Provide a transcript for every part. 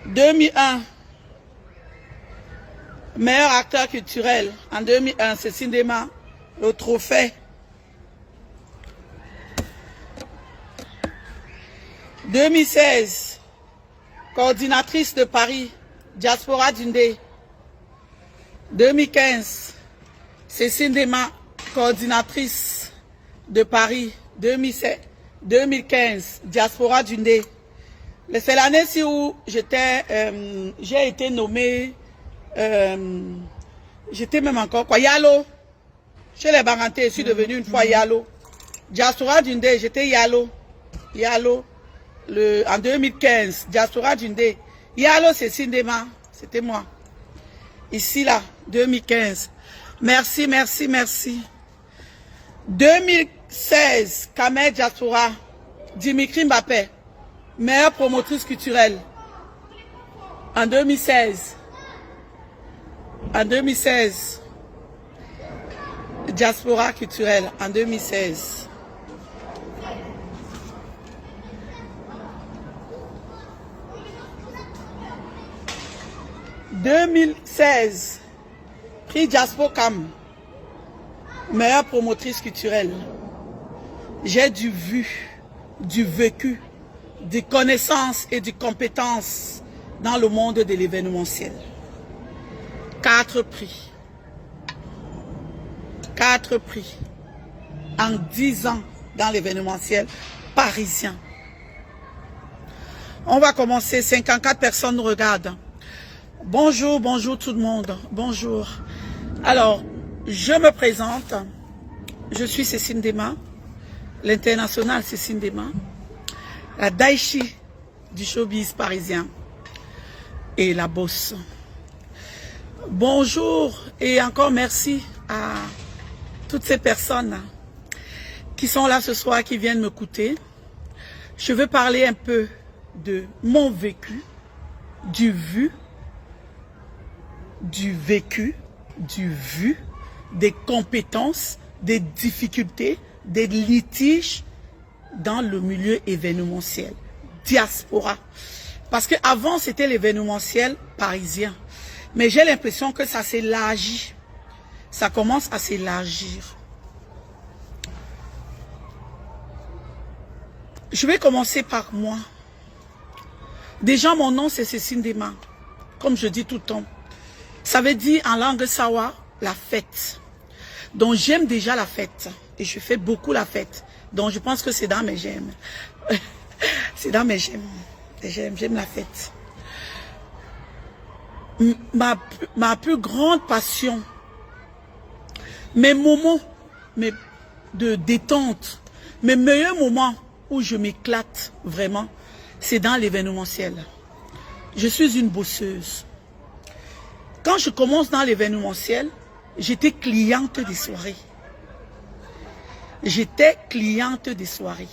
2001, meilleur acteur culturel. En 2001, c'est Sindema, le trophée. 2016, coordinatrice de Paris, Diaspora Dundé. 2015, c'est Sindema, coordinatrice de Paris. 2015, Diaspora Dundé. C'est l'année-ci où j'ai été nommée, j'étais même encore quoi, Yalo. Chez les Barantais, je suis devenue une fois Yalo. Diaspora Dundé, j'étais Yalo. Yalo, en 2015, Diaspora Dundé. Yalo, c'est Sindema, c'était moi. Ici, là, 2015. Merci, merci, merci. 2016, Kamel Diaspora, Dimitri Mbappé, meilleure promotrice culturelle. En 2016. En 2016. Diaspora culturelle, en 2016. « 2016, prix Diaspocam, meilleure promotrice culturelle. J'ai du vu, du vécu, des connaissances et des compétences dans le monde de l'événementiel. 4 prix. 4 prix en 10 ans dans l'événementiel parisien. On va commencer, 54 personnes nous regardent. Bonjour, bonjour tout le monde, bonjour. Alors, je me présente, je suis Cécile Dema, l'international Cécile Dema, la Daichi du showbiz parisien et la bosse. Bonjour et encore merci à toutes ces personnes qui sont là ce soir, qui viennent m'écouter. Je veux parler un peu de mon vécu, du vu, des compétences, des difficultés, des litiges dans le milieu événementiel, diaspora. Parce qu'avant, c'était l'événementiel parisien. Mais j'ai l'impression que ça s'élargit. Ça commence à s'élargir. Je vais commencer par moi. Déjà, mon nom, c'est Cécile Dema. Comme je dis tout le temps. Ça veut dire en langue sawa, la fête. Donc j'aime déjà la fête. Et je fais beaucoup la fête. Donc je pense que c'est dans mes j'aime. C'est dans mes j'aime. J'aime la fête. Ma plus grande passion, mes moments de détente, mes meilleurs moments où je m'éclate vraiment, c'est dans l'événementiel. Je suis une bosseuse. Quand je commence dans l'événementiel, j'étais cliente des soirées. J'étais cliente des soirées.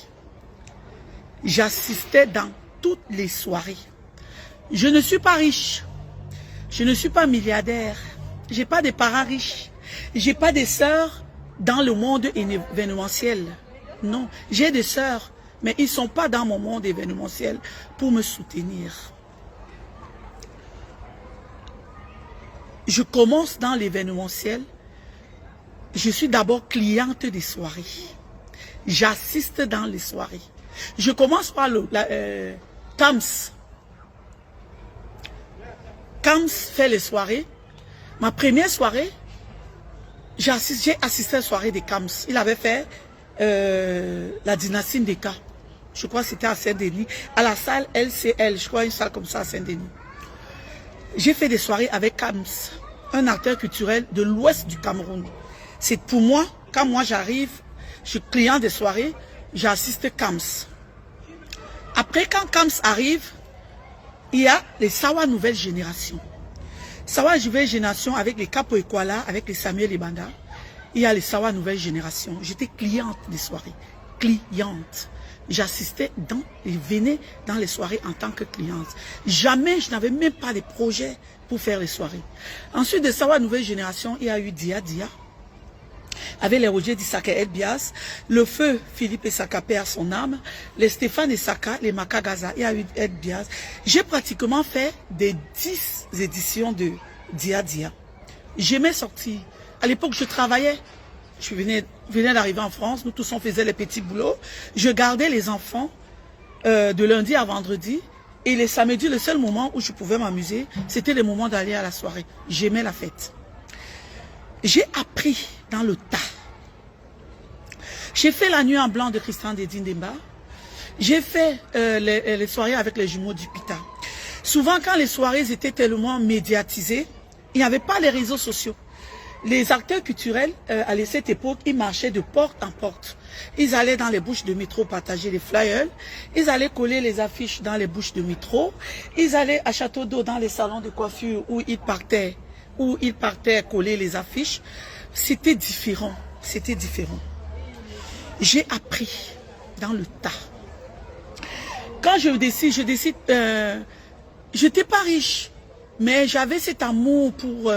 J'assistais dans toutes les soirées. Je ne suis pas riche. Je ne suis pas milliardaire. Je n'ai pas de parents riches. Je n'ai pas de sœurs dans le monde événementiel. Non, j'ai des sœurs, mais ils ne sont pas dans mon monde événementiel pour me soutenir. Je commence dans l'événementiel. Je suis d'abord cliente des soirées. J'assiste dans les soirées. Je commence par le Kams. Kams fait les soirées. Ma première soirée, j'ai assisté à la soirée des Kams. Il avait fait la dynastie Ndeka. Je crois que c'était à Saint-Denis. À la salle LCL, je crois une salle comme ça à Saint-Denis. J'ai fait des soirées avec Kams, un acteur culturel de l'ouest du Cameroun. C'est pour moi, quand moi j'arrive, je suis client des soirées, j'assiste Kams. Après, quand Kams arrive, il y a les Sawa Nouvelle Génération. Sawa Nouvelle Génération avec les Capo Ekwala, avec les Samuel Ebanda. Il y a les Sawa Nouvelle Génération. J'étais cliente des soirées. Cliente. J'assistais et venais dans les soirées en tant que cliente. Jamais, je n'avais même pas de projet pour faire les soirées. Ensuite de Sawa Nouvelle Génération, il y a eu Dia Dia. avec les Roger d'Issaka et Bias, le feu Philippe Essaka perd son âme, les Stéphane Essaka, les Makagaza et Ed Bias. J'ai pratiquement fait des 10 éditions de Dia Dia. J'aimais sortir. À l'époque, je travaillais. Je venais d'arriver en France, nous tous on faisait les petits boulots. Je gardais les enfants de lundi à vendredi. Et les samedis, le seul moment où je pouvais m'amuser, c'était le moment d'aller à la soirée. J'aimais la fête. J'ai appris dans le tas. J'ai fait la nuit en blanc de Christian Dédine-Demba. J'ai fait les soirées avec les jumeaux du Pita. Souvent, quand les soirées étaient tellement médiatisées, il n'y avait pas les réseaux sociaux. Les acteurs culturels, à cette époque, ils marchaient de porte en porte. Ils allaient dans les bouches de métro partager les flyers. Ils allaient coller les affiches dans les bouches de métro. Ils allaient à Château d'Eau dans les salons de coiffure où ils partaient coller les affiches. C'était différent. C'était différent. J'ai appris dans le tas. Quand je décide, j'étais pas riche. Mais j'avais cet amour pour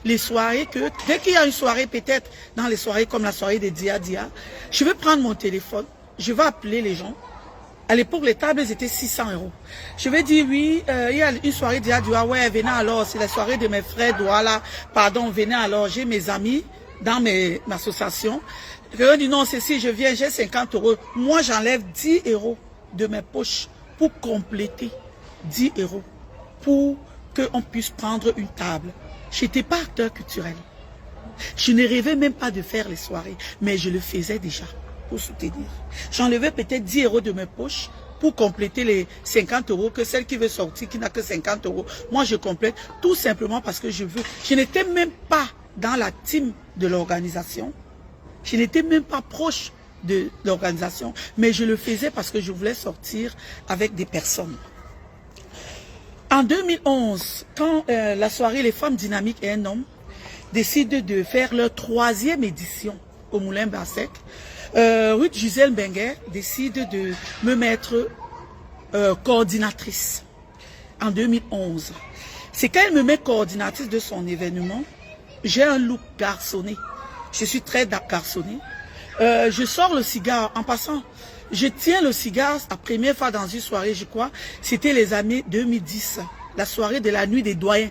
les soirées que dès qu'il y a une soirée, peut-être dans les soirées comme la soirée des Dia Dia, je vais prendre mon téléphone, je vais appeler les gens. À l'époque, les tables étaient 600 €. Je vais dire oui, il y a une soirée Dia Dia, ouais, venez alors, c'est la soirée de mes frères Douala, pardon, venez alors, j'ai mes amis dans ma association. Je dis non, c'est si je viens, j'ai 50 €. Moi, j'enlève 10 € de mes poches pour compléter 10 € pour qu'on puisse prendre une table. Je n'étais pas acteur culturel. Je ne rêvais même pas de faire les soirées, mais je le faisais déjà pour soutenir. J'enlevais peut-être 10 € de mes poches pour compléter les 50 € que celle qui veut sortir, qui n'a que 50 €. Moi, je complète tout simplement parce que je veux. Je n'étais même pas dans la team de l'organisation. Je n'étais même pas proche de l'organisation, mais je le faisais parce que je voulais sortir avec des personnes. En 2011, quand la soirée Les Femmes Dynamiques et un homme décident de faire leur 3e édition au Moulin Bassec, Ruth Gisèle Benguer décide de me mettre coordinatrice en 2011. C'est quand elle me met coordinatrice de son événement, j'ai un look garçonné. Je suis très garçonné. Je sors le cigare en passant. Je tiens le cigare la première fois dans une soirée, je crois. C'était les années 2010. La soirée de la nuit des doyens.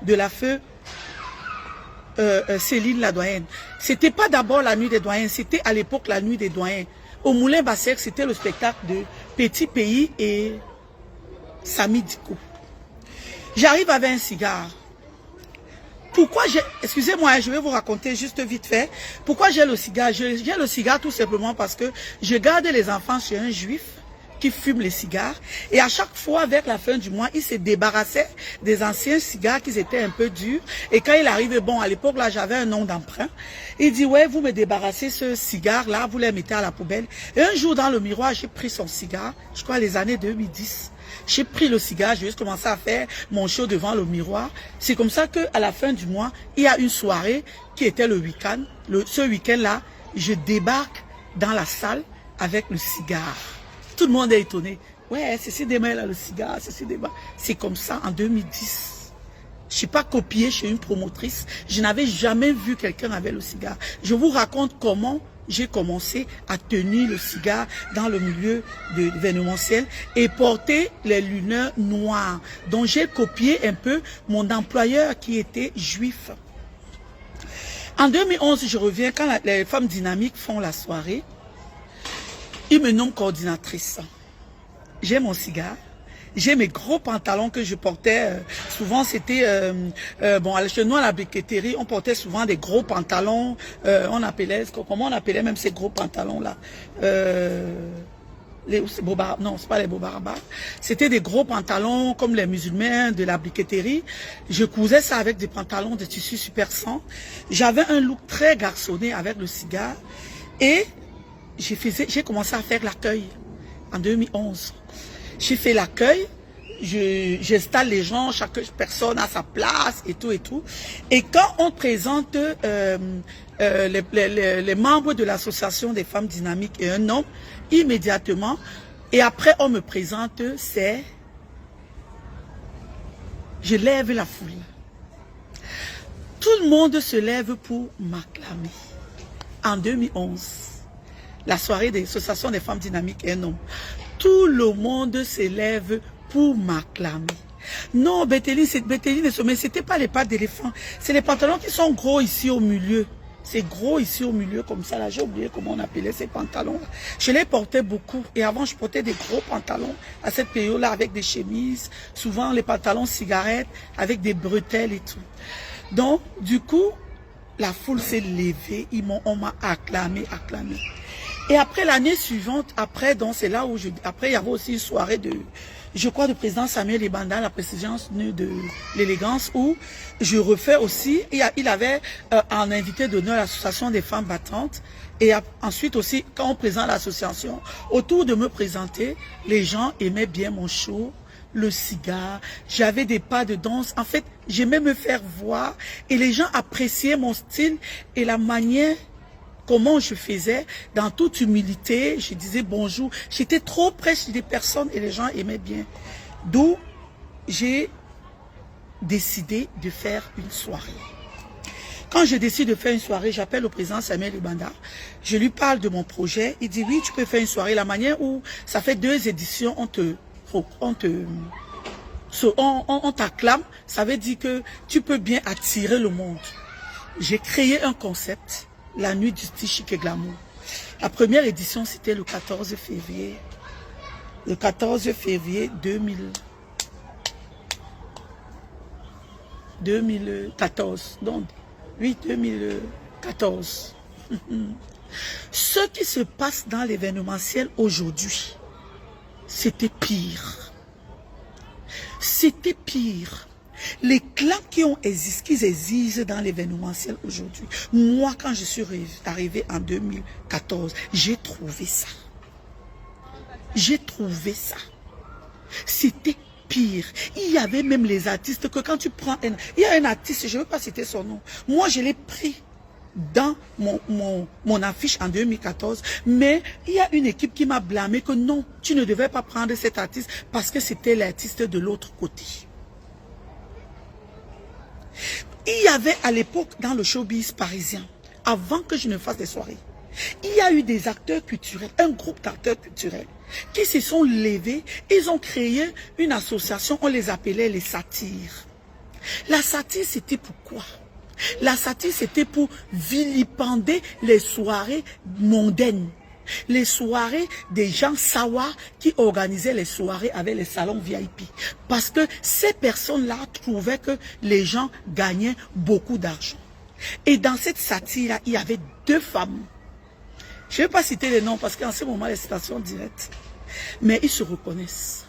De la feu Céline la doyenne. C'était pas d'abord la nuit des doyens, c'était à l'époque la nuit des doyens. Au Moulin Bassec, c'était le spectacle de Petit Pays et Samy Diko. J'arrive avec un cigare. Pourquoi j'ai... Excusez-moi, je vais vous raconter juste vite fait. Pourquoi j'ai le cigare? J'ai le cigare tout simplement parce que je garde les enfants chez un juif qui fume les cigares. Et à chaque fois, vers la fin du mois, il se débarrassait des anciens cigares qui étaient un peu durs. Et quand il arrivait, bon, à l'époque, là, j'avais un nom d'emprunt. Il dit, ouais, vous me débarrassez ce cigare-là, vous les mettez à la poubelle. Et un jour, dans le miroir, j'ai pris son cigare, je crois les années 2010. J'ai pris le cigare, j'ai juste commencé à faire mon show devant le miroir. C'est comme ça qu'à la fin du mois, il y a une soirée qui était le week-end. Ce week-end-là, je débarque dans la salle avec le cigare. Tout le monde est étonné. Ouais, c'est demain là le cigare, c'est demain. C'est comme ça en 2010. Je ne suis pas copié chez une promotrice. Je n'avais jamais vu quelqu'un avec le cigare. Je vous raconte comment j'ai commencé à tenir le cigare dans le milieu de l'événementiel et porter les lunettes noires. Donc j'ai copié un peu mon employeur qui était juif. En 2011, je reviens quand les femmes dynamiques font la soirée. Ils me nomment coordinatrice. J'ai mon cigare. J'ai mes gros pantalons que je portais. Souvent, c'était... bon, chez nous, à la briqueterie, on portait souvent des gros pantalons. On appelait... Comment on appelait même ces gros pantalons-là non, c'est pas les Bobarabas. C'était des gros pantalons comme les musulmans de la briqueterie. Je cousais ça avec des pantalons de tissu super 100. J'avais un look très garçonné avec le cigare. Et j'ai commencé à faire l'accueil en 2011. J'ai fait l'accueil, j'installe les gens, chaque personne à sa place et tout et tout. Et quand on présente les membres de l'association des femmes dynamiques et un homme, immédiatement, et après on me présente, je lève la foule. Tout le monde se lève pour m'acclamer. en 2011, la soirée des associations des femmes dynamiques et un homme, tout le monde s'élève pour m'acclamer. Non, Béthéline, mais c'était pas les pattes d'éléphant. C'est les pantalons qui sont gros ici au milieu. C'est gros ici au milieu comme ça. Là, j'ai oublié comment on appelait ces pantalons. Je les portais beaucoup. Et avant, je portais des gros pantalons à cette période-là avec des chemises. Souvent, les pantalons cigarettes avec des bretelles et tout. Donc, du coup, la foule s'est levée. On m'a acclamé. Et après, l'année suivante, après, donc c'est là où après, il y avait aussi une soirée de, je crois, de président Samuel Ebanda, la présidence de l'élégance, où je refais aussi, il avait un invité d'honneur l'association des femmes battantes, et ensuite aussi, quand on présente l'association, autour de me présenter, les gens aimaient bien mon show, le cigare, j'avais des pas de danse, en fait, j'aimais me faire voir, et les gens appréciaient mon style, et la manière comment je faisais, dans toute humilité, je disais bonjour. J'étais trop près des personnes et les gens aimaient bien. D'où j'ai décidé de faire une soirée. Quand je décide de faire une soirée, j'appelle le président Samuel Ebanda. Je lui parle de mon projet. Il dit oui, tu peux faire une soirée. La manière où ça fait 2 éditions, on t'acclame. Ça veut dire que tu peux bien attirer le monde. J'ai créé un concept. La nuit du style chic et glamour. La première édition, c'était le 14 février. Le 14 février 2014. Donc, oui, 2014. Ce qui se passe dans l'événementiel aujourd'hui, c'était pire. C'était pire. Les clans qui existent dans l'événementiel aujourd'hui. Moi, quand je suis arrivé en 2014, j'ai trouvé ça. J'ai trouvé ça. C'était pire. Il y avait même les artistes que quand tu prends il y a un artiste, je ne veux pas citer son nom. Moi, je l'ai pris dans mon affiche en 2014, mais il y a une équipe qui m'a blâmé que non, tu ne devais pas prendre cet artiste parce que c'était l'artiste de l'autre côté. Il y avait à l'époque dans le showbiz parisien, avant que je ne fasse des soirées, il y a eu des acteurs culturels, un groupe d'acteurs culturels qui se sont levés, ils ont créé une association, on les appelait les satires. La satire, c'était pourquoi? La satire, c'était pour vilipender les soirées mondaines. Les soirées des gens sawa qui organisaient les soirées avec les salons VIP. Parce que ces personnes-là trouvaient que les gens gagnaient beaucoup d'argent. Et dans cette satire-là, il y avait 2 femmes. Je ne vais pas citer les noms parce qu'en ce moment, les citations directes. Mais ils se reconnaissent.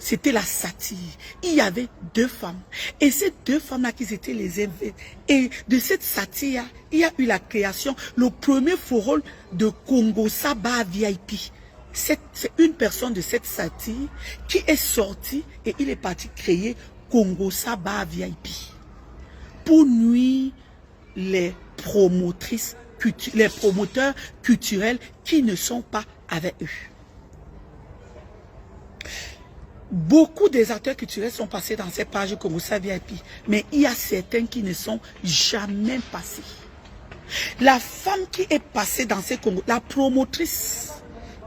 C'était la satire. Il y avait 2 femmes. Et ces 2 femmes-là qui étaient les invités. Et de cette satire, il y a eu la création, le premier forum de Congo Saba VIP. C'est une personne de cette satire qui est sortie et il est parti créer Congo Saba VIP. Pour nuire les promotrices, les promoteurs culturels qui ne sont pas avec eux. Beaucoup des acteurs culturels sont passés dans ces pages Congossa VIP, mais il y a certains qui ne sont jamais passés. La femme qui est passée dans ces Congos, la promotrice,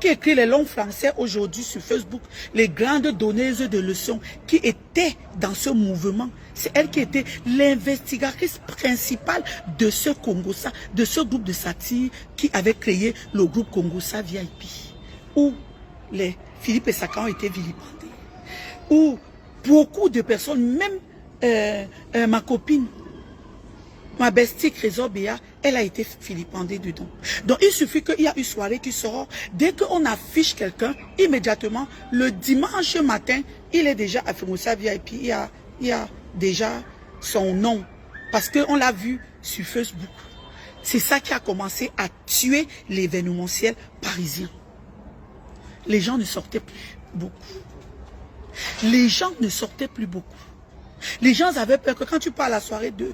qui écrit les longs français aujourd'hui sur Facebook, les grandes donneuses de leçons, qui étaient dans ce mouvement, c'est elle qui était l'investigatrice principale de ce Congossa, de ce groupe de satire qui avait créé le groupe Congossa VIP, où les Philippe et Sakan ont été vilipendés. Où beaucoup de personnes, même ma copine, ma bestie Trésor Béa, elle a été vilipendée dedans. Donc il suffit qu'il y a une soirée qui sort, dès qu'on affiche quelqu'un, immédiatement, le dimanche matin, il est déjà à Congossa VIP, il y a déjà son nom, parce qu'on l'a vu sur Facebook. C'est ça qui a commencé à tuer l'événementiel parisien. Les gens ne sortaient plus beaucoup. Les gens ne sortaient plus beaucoup. Les gens avaient peur que quand tu pars à la soirée de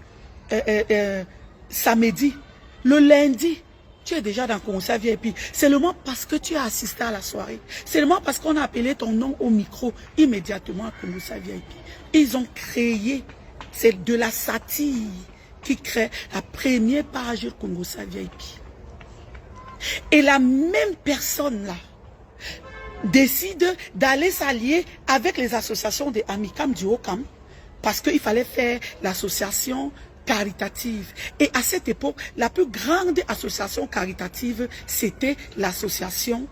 samedi, le lundi, tu es déjà dans Congossa VIP. Seulement parce que tu as assisté à la soirée. Seulement parce qu'on a appelé ton nom au micro immédiatement à Congossa VIP. Ils ont créé, c'est de la satire qui crée la première page de Congossa VIP. Et la même personne là décide d'aller s'allier avec les associations des Amicam du Haut-Cam parce qu'il fallait faire l'association caritative. Et à cette époque, la plus grande association caritative, c'était l'association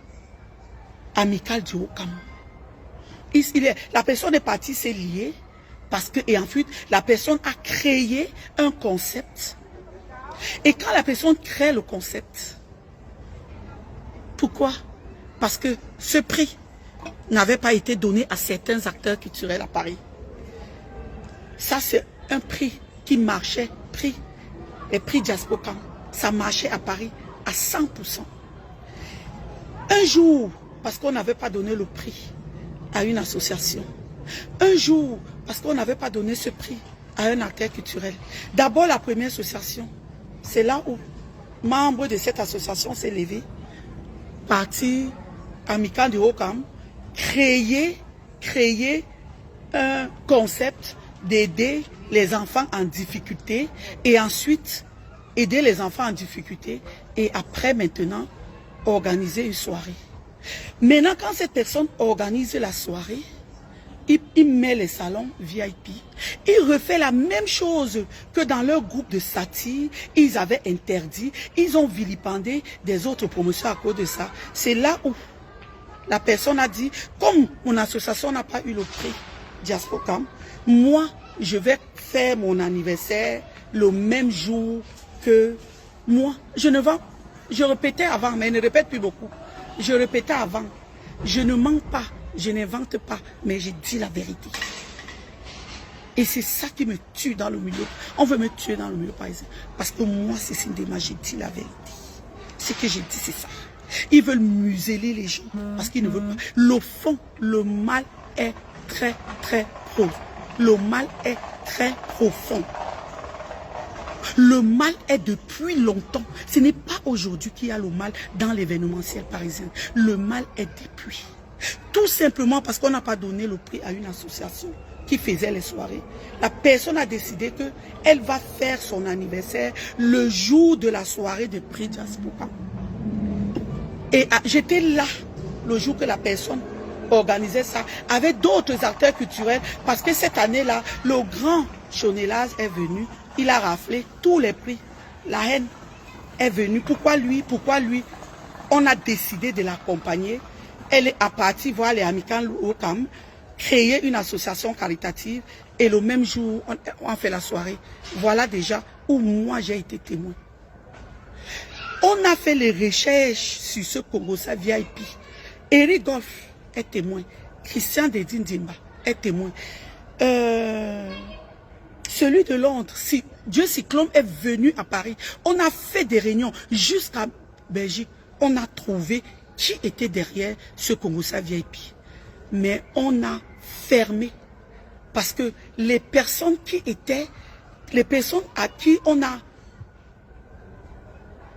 amicale du Haut-Cam. La personne est partie s'est liée parce que, et ensuite, la personne a créé un concept. Et quand la personne crée le concept, pourquoi? Parce que ce prix n'avait pas été donné à certains acteurs culturels à Paris. Ça, c'est un prix qui marchait, les prix Diaspocam, ça marchait à Paris à 100%. Un jour, parce qu'on n'avait pas donné le prix à une association, un jour, parce qu'on n'avait pas donné ce prix à un acteur culturel. D'abord, la première association, c'est là où membre de cette association s'est levé, parti amical du Haut-Cam, créer un concept d'aider les enfants en difficulté et ensuite aider les enfants en difficulté et après maintenant organiser une soirée. Maintenant, quand cette personne organise la soirée, il met les salons VIP. Il refait la même chose que dans leur groupe de satire. Ils avaient interdit, ils ont vilipendé des autres promotions à cause de ça. C'est là où la personne a dit, comme mon association n'a pas eu le prix Diaspocam, moi, je vais faire mon anniversaire le même jour que moi. Je répétais avant, mais je ne répète plus beaucoup. Je répétais avant, je ne mens pas, je n'invente pas, mais je dis la vérité. Et c'est ça qui me tue dans le milieu. On veut me tuer dans le milieu parisien. Parce que moi, c'est Sindema, j'ai dit la vérité. Ce que j'ai dit, c'est ça. Ils veulent museler les gens parce qu'ils ne veulent pas. Le fond, le mal est très, très profond. Le mal est très profond. Le mal est depuis longtemps. Ce n'est pas aujourd'hui qu'il y a le mal dans l'événementiel parisien. Le mal est depuis. Tout simplement parce qu'on n'a pas donné le prix à une association qui faisait les soirées. La personne a décidé qu'elle va faire son anniversaire le jour de la soirée de prix Diaspocam. Et j'étais là le jour que la personne organisait ça avec d'autres acteurs culturels parce que cette année-là, le grand Chonelaz est venu, il a raflé tous les prix. La haine est venue. Pourquoi lui? Pourquoi lui? On a décidé de l'accompagner. Elle est à partir voir les Amicales Haut-Cam, créer une association caritative et le même jour, on fait la soirée. Voilà déjà où moi j'ai été témoin. On a fait les recherches sur ce Congossa VIP. Eric Goff est témoin. Christian Dedindimba est témoin. Celui de Londres, si Dieu Cyclone est venu à Paris. On a fait des réunions jusqu'à Belgique. On a trouvé qui était derrière ce Congossa VIP. Mais on a fermé. Parce que les personnes qui étaient, les personnes à qui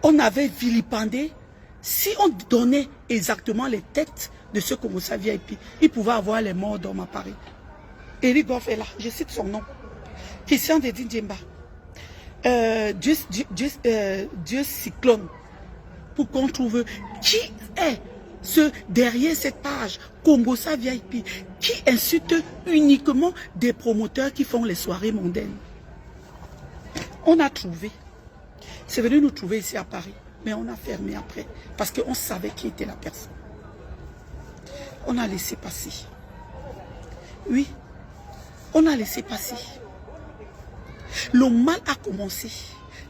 on avait vilipendé, si on donnait exactement les têtes de ce Congossa VIP, il pouvait avoir les morts d'hommes à Paris. Eric Goff est là, je cite son nom. Christian Dedindimba. Dieu Cyclone. Pour qu'on trouve qui est derrière cette page Congossa VIP, qui insulte uniquement des promoteurs qui font les soirées mondaines. On a trouvé. C'est venu nous trouver ici à Paris, mais on a fermé après, parce qu'on savait qui était la personne. On a laissé passer. Oui, on a laissé passer. Le mal a commencé.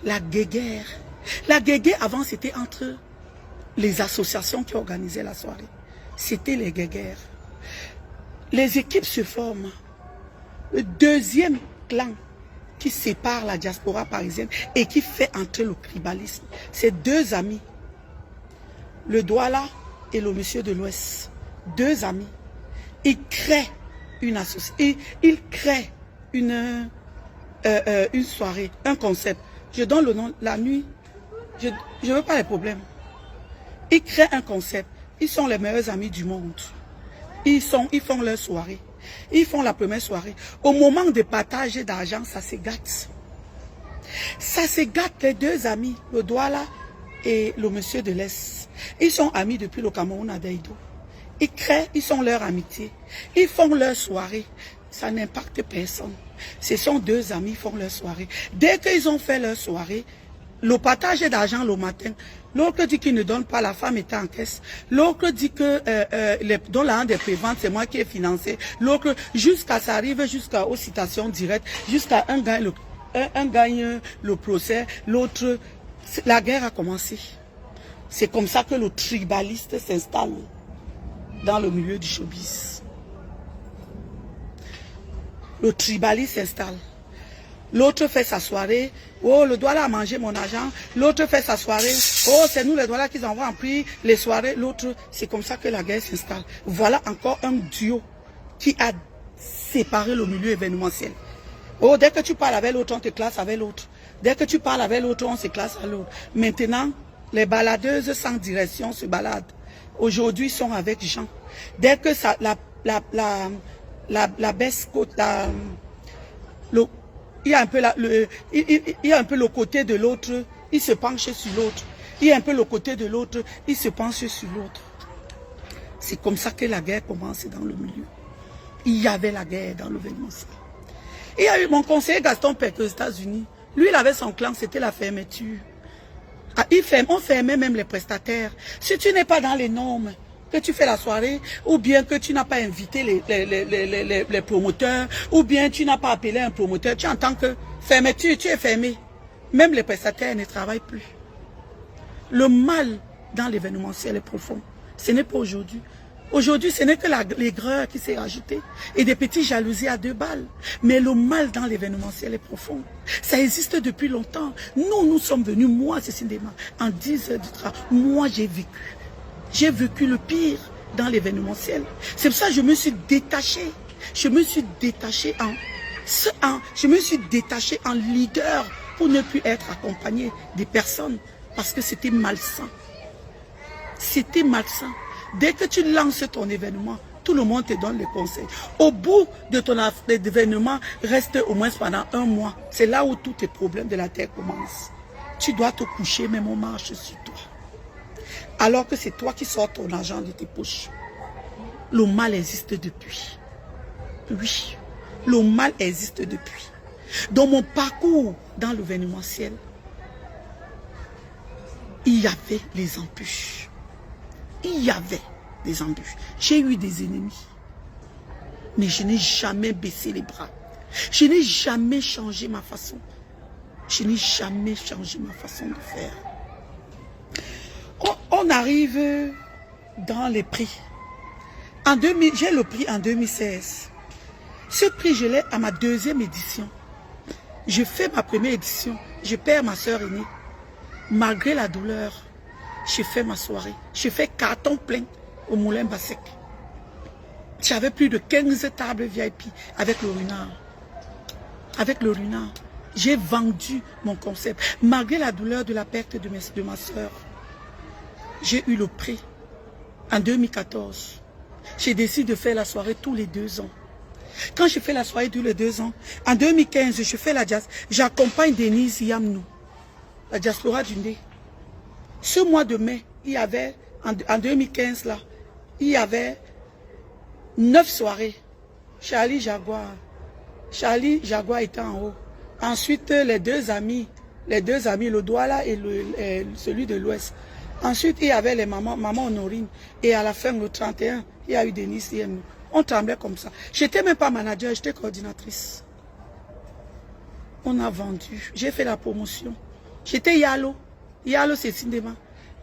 La guéguerre. La guéguerre avant c'était entre les associations qui organisaient la soirée. C'était les guéguerres. Les équipes se forment. Le deuxième clan qui sépare la diaspora parisienne et qui fait entrer le tribalisme, c'est deux amis. Le Douala et le monsieur de l'Ouest. Deux amis. Ils créent une association. Ils créent une soirée, un concept. Je donne le nom, la nuit. Je ne veux pas les problèmes. Ils créent un concept. Ils sont les meilleurs amis du monde. Ils font leur soirée. Ils font la première soirée. Au moment de partage d'argent, ça se gâte. Ça se gâte, les deux amis. Le Douala et le monsieur de l'Est. Ils sont amis depuis le Cameroun à Daïdo. Ils créent, ils sont leur amitié. Ils font leur soirée. Ça n'impacte personne. Ce sont deux amis qui font leur soirée. Dès qu'ils ont fait leur soirée, le partage d'argent le matin, l'autre dit qu'il ne donne pas, la femme est en caisse. L'autre dit que dans la des préventes, c'est moi qui ai financé. L'autre, jusqu'à ça arrive jusqu'aux citations directes, jusqu'à un gagne le procès, l'autre, la guerre a commencé. C'est comme ça que le tribaliste s'installe dans le milieu du showbiz. Le tribaliste s'installe. L'autre fait sa soirée. Oh, le Douala a mangé mon argent. L'autre fait sa soirée. Oh, c'est nous les Douala qui envoient en prix les soirées. L'autre, c'est comme ça que la guerre s'installe. Voilà encore un duo qui a séparé le milieu événementiel. Oh, dès que tu parles avec l'autre, on te classe avec l'autre. Dès que tu parles avec l'autre, on se classe à l'autre. Maintenant, les baladeuses sans direction se baladent. Aujourd'hui, ils sont avec Jean. Dès que ça, la baisse côte, il y a un peu il y a un peu le côté de l'autre, il se penche sur l'autre. Il y a un peu le côté de l'autre, il se penche sur l'autre. C'est comme ça que la guerre commence dans le milieu. Il y avait la guerre dans l'événementiel. Il y a eu mon conseiller Gaston Peck aux États-Unis. Lui, il avait son clan, c'était la fermeture. Ah, on fermait même les prestataires. Si tu n'es pas dans les normes, que tu fais la soirée, ou bien que tu n'as pas invité les promoteurs, ou bien tu n'as pas appelé un promoteur, tu entends que fermeture, tu es fermé. Même les prestataires ne travaillent plus. Le mal dans l'événementiel est profond. Ce n'est pas aujourd'hui. Aujourd'hui, ce n'est que l'aigreur qui s'est ajoutée et des petites jalousies à 2 balles. Mais le mal dans l'événementiel est profond. Ça existe depuis longtemps. Nous sommes venus, moi, Cécile Ndema, en 10 heures du travail. Moi, j'ai vécu. J'ai vécu le pire dans l'événementiel. C'est pour ça que je me suis détachée. Je me suis détachée en leader pour ne plus être accompagnée des personnes parce que c'était malsain. C'était malsain. Dès que tu lances ton événement, tout le monde te donne les conseils. Au bout de ton événement, reste au moins pendant 1 mois. C'est là où tous tes problèmes de la terre commencent. Tu dois te coucher, même on marche sur toi. Alors que c'est toi qui sors ton argent de tes poches. Le mal existe depuis. Oui, le mal existe depuis. Dans mon parcours dans l'événementiel, il y avait les embûches. Il y avait des embûches. J'ai eu des ennemis. Mais je n'ai jamais baissé les bras. Je n'ai jamais changé ma façon. Je n'ai jamais changé ma façon de faire. On arrive dans les prix. J'ai le prix en 2016. Ce prix, je l'ai à ma 2e édition. Je fais ma première édition. Je perds ma soeur aînée. Malgré la douleur, j'ai fait ma soirée. J'ai fait carton plein au Moulin Bassec. J'avais plus de 15 tables VIP avec le renard. Avec le renard. J'ai vendu mon concept. Malgré la douleur de la perte de ma soeur, j'ai eu le prix. En 2014, j'ai décidé de faire la soirée tous les 2 ans. Quand je fais la soirée tous les 2 ans, en 2015, je fais la jazz. J'accompagne Denise Yamnou, la diaspora du Ndé. Ce mois de mai, il y avait, en 2015 là, il y avait 9 soirées. Charlie Jaguar était en haut. Ensuite, les deux amis, le Douala et celui de l'Ouest. Ensuite, il y avait les maman Honorine. Et à la fin, le 31, il y a eu Denise et nous. On tremblait comme ça. J'étais même pas manager, j'étais coordinatrice. On a vendu. J'ai fait la promotion. J'étais Yalo. Yalo, c'est Sindema.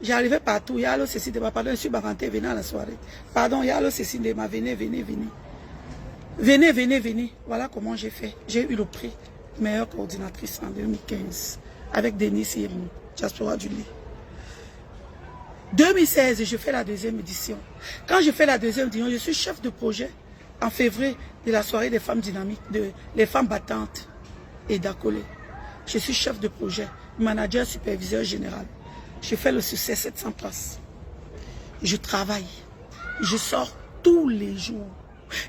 J'arrivais partout. Yalo, c'est Sindema. Pardon, je suis Baranté, venez à la soirée. Pardon, Yalo, c'est Sindema. Venez, venez, venez. Venez, venez, venez. Voilà comment j'ai fait. J'ai eu le prix meilleure coordinatrice en 2015. Avec Denis Yemou, diaspora du Lait. 2016, je fais la 2e édition. Quand je fais la 2e édition, je suis chef de projet en février de la soirée des femmes dynamiques, les femmes battantes et d'Akolé. Je suis chef de projet, manager, superviseur général. Je fais le succès 700 places. Je travaille. Je sors tous les jours.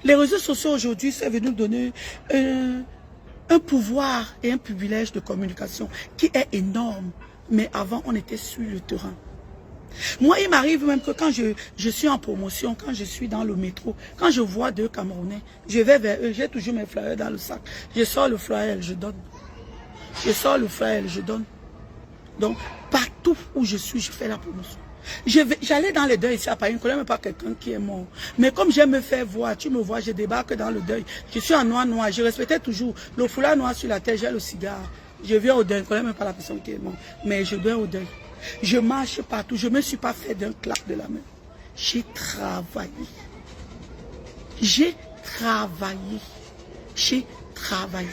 Les réseaux sociaux aujourd'hui, c'est venu donner un pouvoir et un privilège de communication qui est énorme Mais avant, on était sur le terrain. Moi, il m'arrive même que quand je suis en promotion, quand je suis dans le métro, quand je vois 2 Camerounais, je vais vers eux, j'ai toujours mes flyers dans le sac. Je sors le flyer, je donne. Je sors le flyer, je donne. Donc, partout où je suis, je fais la promotion. J'allais dans le deuil ici à Paris, je ne connais même pas quelqu'un qui est mort. Mais comme j'aime me faire voir, tu me vois, je débarque dans le deuil. Je suis en noir, je respectais toujours le foulard noir sur la tête, j'ai le cigare. Je viens au deuil, je ne connais même pas la personne qui est morte. Mais je viens au deuil. Je marche partout, je ne me suis pas fait d'un clap de la main. J'ai travaillé. J'ai travaillé. J'ai travaillé.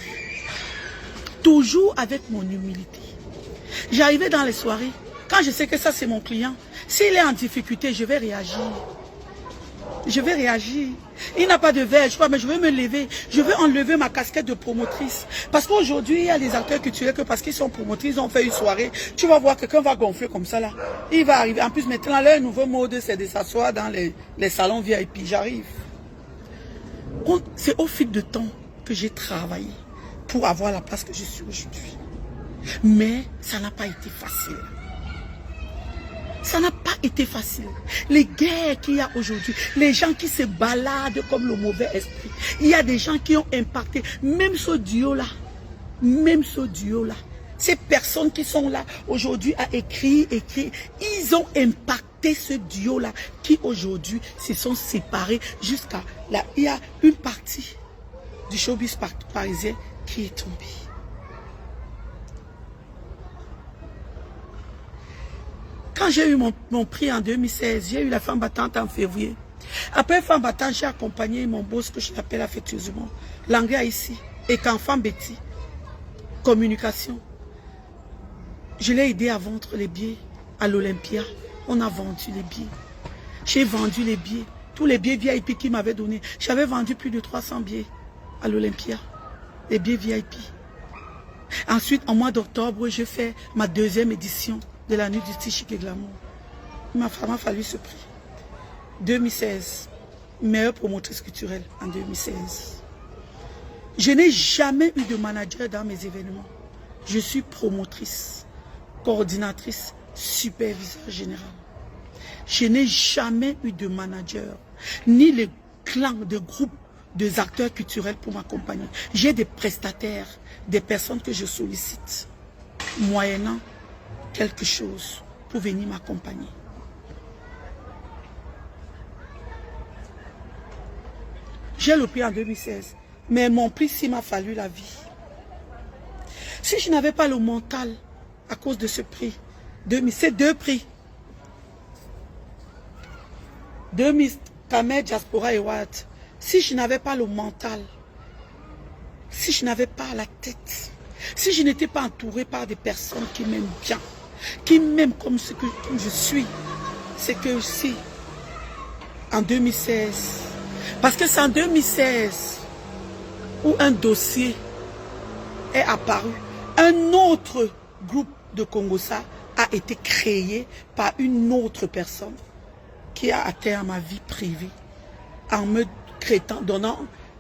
Toujours avec mon humilité. J'arrivais dans les soirées, quand je sais que ça c'est mon client, s'il est en difficulté, je vais réagir. Je vais réagir. Il n'a pas de verre, je crois, mais je vais me lever. Je vais enlever ma casquette de promotrice. Parce qu'aujourd'hui, il y a des acteurs culturels que parce qu'ils sont promotrices, ils ont fait une soirée. Tu vas voir quelqu'un va gonfler comme ça là. Il va arriver. En plus, maintenant, leur nouveau mode, c'est de s'asseoir dans les salons VIP. J'arrive. C'est au fil de temps que j'ai travaillé pour avoir la place que je suis aujourd'hui. Mais ça n'a pas été facile. Ça n'a pas été facile. Les guerres qu'il y a aujourd'hui, les gens qui se baladent comme le mauvais esprit. Il y a des gens qui ont impacté, même ce duo-là, ces personnes qui sont là aujourd'hui à écrire, ils ont impacté ce duo-là qui aujourd'hui se sont séparés jusqu'à là. Il y a une partie du showbiz parisien qui est tombée. Quand j'ai eu mon prix en 2016, j'ai eu la femme battante en février. Après femme battante, j'ai accompagné mon boss que je l'appelle affectueusement, l'anglais ici, et qu'enfant Betty, communication. Je l'ai aidé à vendre les billets à l'Olympia. On a vendu les billets. J'ai vendu les billets. Tous les billets VIP qu'il m'avait donné. J'avais vendu plus de 300 billets à l'Olympia. Les billets VIP. Ensuite, en mois d'octobre, je fais ma 2e édition de la nuit du style chic et glamour. Il m'a vraiment fallu ce prix. 2016. Meilleure promotrice culturelle en 2016. Je n'ai jamais eu de manager dans mes événements. Je suis promotrice, coordinatrice, superviseur général. Je n'ai jamais eu de manager, ni le clan de groupe des acteurs culturels pour m'accompagner. J'ai des prestataires, des personnes que je sollicite, moyennant quelque chose pour venir m'accompagner. J'ai le prix en 2016, mais mon prix, il m'a fallu la vie. Si je n'avais pas le mental à cause de ce prix, ces 2 prix, 2000, Kamer, Diaspora et Watt, si je n'avais pas le mental, si je n'avais pas la tête, si je n'étais pas entouré par des personnes qui m'aiment bien, qui m'aiment comme ce que je suis, c'est que si, en 2016, parce que c'est en 2016 où un dossier est apparu, un autre groupe de Congossa a été créé par une autre personne qui a atteint à ma vie privée en me traitant,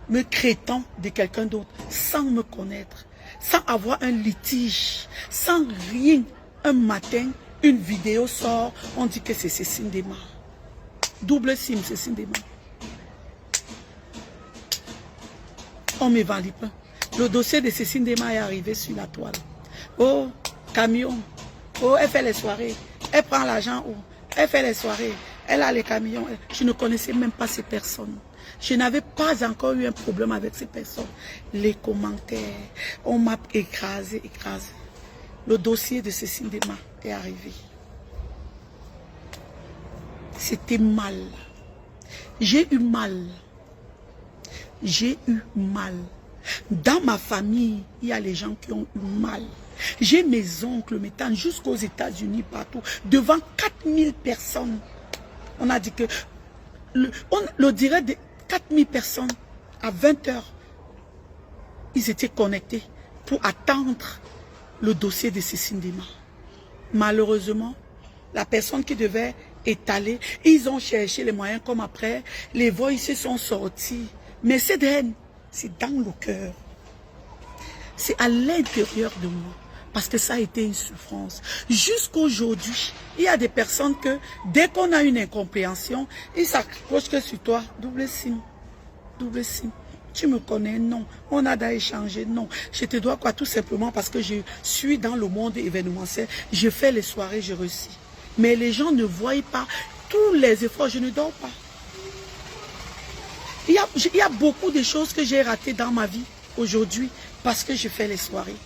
me traitant de quelqu'un d'autre sans me connaître, sans avoir un litige, sans rien. Un matin, une vidéo sort, on dit que c'est Cécile Dema. Double SIM, Cécile Dema. On me vend pas. Le dossier de Cécile Dema est arrivé sur la toile. Oh, camion. Oh, elle fait les soirées. Elle prend l'argent. Oh, elle fait les soirées. Elle a les camions. Je ne connaissais même pas ces personnes. Je n'avais pas encore eu un problème avec ces personnes. Les commentaires, on m'a écrasé. Le dossier de Cécile Dema est arrivé. C'était mal. J'ai eu mal. J'ai eu mal. Dans ma famille, il y a les gens qui ont eu mal. J'ai mes oncles, mes tantes, jusqu'aux États-Unis, partout, devant 4000 personnes. On a dit que le direct de 4000 personnes, à 20 h, ils étaient connectés pour attendre le dossier de Cécile Dema. Malheureusement, la personne qui devait étaler, ils ont cherché les moyens comme après, les voix se sont sortis. Mais cette haine, c'est dans le cœur. C'est à l'intérieur de moi. Parce que ça a été une souffrance. Jusqu'aujourd'hui, il y a des personnes que, dès qu'on a une incompréhension, ils s'accrochent que sur toi. Double signe. Double signe. Tu me connais? Non. On a d'échanger? Non. Je te dois quoi? Tout simplement parce que je suis dans le monde événementiel. Je fais les soirées, je réussis. Mais les gens ne voient pas tous les efforts. Je ne dors pas. Il y a beaucoup de choses que j'ai ratées dans ma vie aujourd'hui parce que je fais les soirées.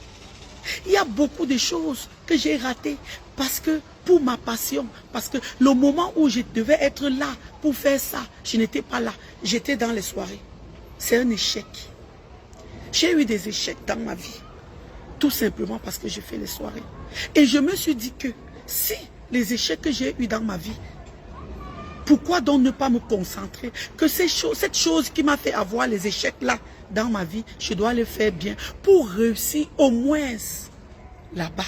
Il y a beaucoup de choses que j'ai ratées parce que pour ma passion, parce que le moment où je devais être là pour faire ça, je n'étais pas là. J'étais dans les soirées. C'est un échec. J'ai eu des échecs dans ma vie. Tout simplement parce que je fais les soirées. Et je me suis dit que si les échecs que j'ai eu dans ma vie, pourquoi donc ne pas me concentrer que cette chose qui m'a fait avoir les échecs là dans ma vie, je dois le faire bien pour réussir au moins là-bas.